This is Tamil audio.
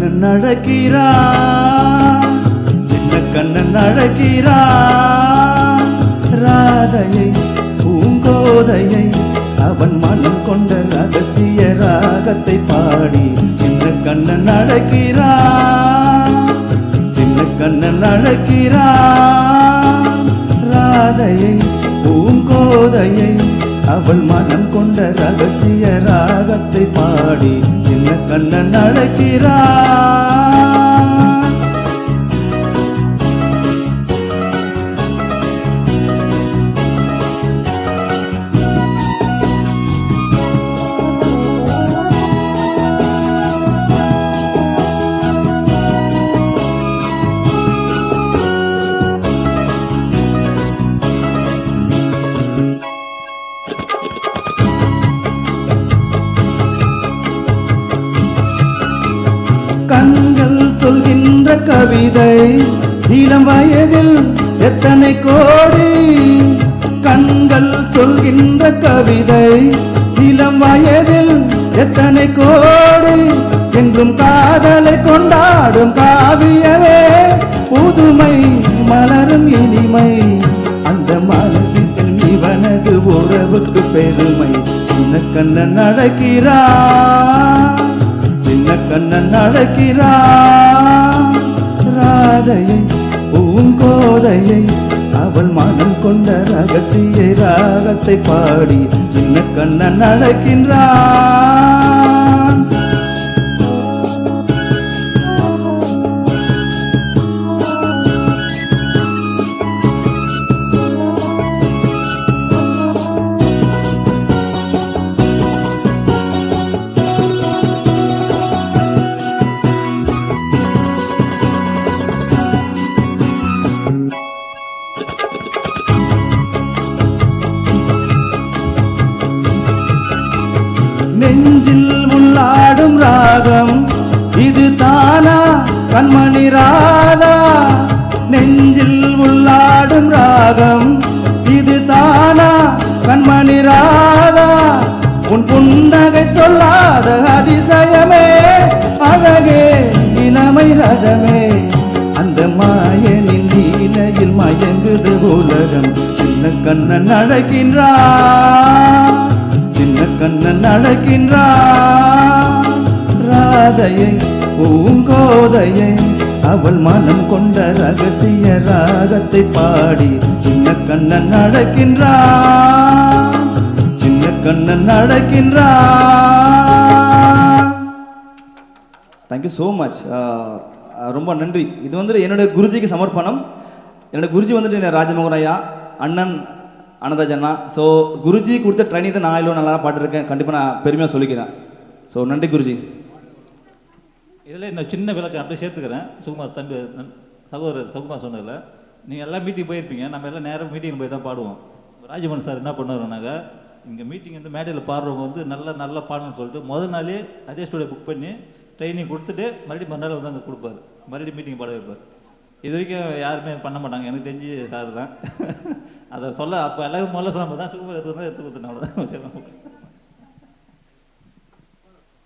கண்ணன் அழகிறா, சின்ன கண்ணன் அழகிறா. ராதையை பூங்கோதையை அவன் மனம் கொண்ட ரகசிய ராகத்தை பாடி சின்ன கண்ணன் அழகிறா, சின்ன கண்ணன் அழகிறா. ராதையை பூங்கோதையை அவள் மனம் கொண்ட ரகசிய ராகத்தை பாடி சின்ன கண்ணன் அழகிறா. கண்கள் சொல்கின்ற கவிதை இளம் வயதில் எத்தனை கோடி. கண்கள் சொல்கின்ற கவிதை இளம் வயதில் எத்தனை கோடி. என்றும் காதலை கொண்டாடும் காவியமே புதுமை மலரும் இனிமை. அந்த மலரில் இவனது உறவுக்கு பெருமை. சின்ன கண்ணன் அழகிறா, சின்ன கண்ணன் அழகிறா. ராதையை பூங்கோதையை அவள் மனம் கொண்ட ரகசிய ராகத்தை பாடி சின்ன கண்ணன் அழகின்றான். நெஞ்சில் உள்ளாடும் ராகம் இது தானா கண்மணி ராதா. நெஞ்சில் உள்ளாடும் ராகம் இது தானா கண்மணி ராதா. உன் புன்னகை சொல்லாத அதிசயமே அழகே இளமை ரதமே. அந்த மாயனின் லீலையில் மயங்குது உலகம். சின்ன கண்ணன் அழகின்றான், சின்ன கண்ணன் அழகின்றான். ராதையை பூங்கோதையை அவள் மனம் கொண்ட ரகசிய ராகத்தை பாடி சின்ன கண்ணன் அழகின்றான், சின்ன கண்ணன் அழகின்றான். Thank you so much. ரொம்ப நன்றி. இது என்னுடைய குருஜிக்கு சமர்ப்பணம். என்னோட குருஜி ராஜமோகன் ஐயா, அண்ணன் அனராஜ் அண்ணா. ஸோ குருஜி கொடுத்த ட்ரைனிங் தான் நான் எல்லாம் நல்லா பாட்டுருக்கேன். கண்டிப்பாக நான் பெருமையாக சொல்லிக்கிறேன். ஸோ நன்றி குருஜி. இதில் இன்னும் சின்ன விளக்கம் அப்படியே சேர்த்துக்கிறேன். சுகுமார் தம்பி சகோதரர் சுகுமார் சொன்னதில்ல, நீங்கள் எல்லாம் மீட்டிங் போயிருப்பீங்க. நம்ம எல்லாம் நேரம் மீட்டிங் போய் தான் பாடுவோம். ராஜமோகன் சார் என்ன பண்ணுவாருனாங்க, இங்கே மீட்டிங் மேடையில் பாடுறவங்க நல்லா பாடணும்னு சொல்லிட்டு முதல் நாளே அதே ஸ்டூடியோ புக் பண்ணி ட்ரைனிங் கொடுத்துட்டு மறுபடியும் மறுநாள் அங்கே கொடுப்பாரு. மறுபடியும் மீட்டிங் பாட வைப்பார். இது வரைக்கும் யாருமே பண்ண மாட்டாங்க. எனக்கு தெரிஞ்சு சார் தான் அதை சொல்ல. அப்போ எல்லாரும் முதல்ல சொன்ன தான் சுகுமார் எடுத்து கொடுத்துருந்தேன். அவ்வளோதான்.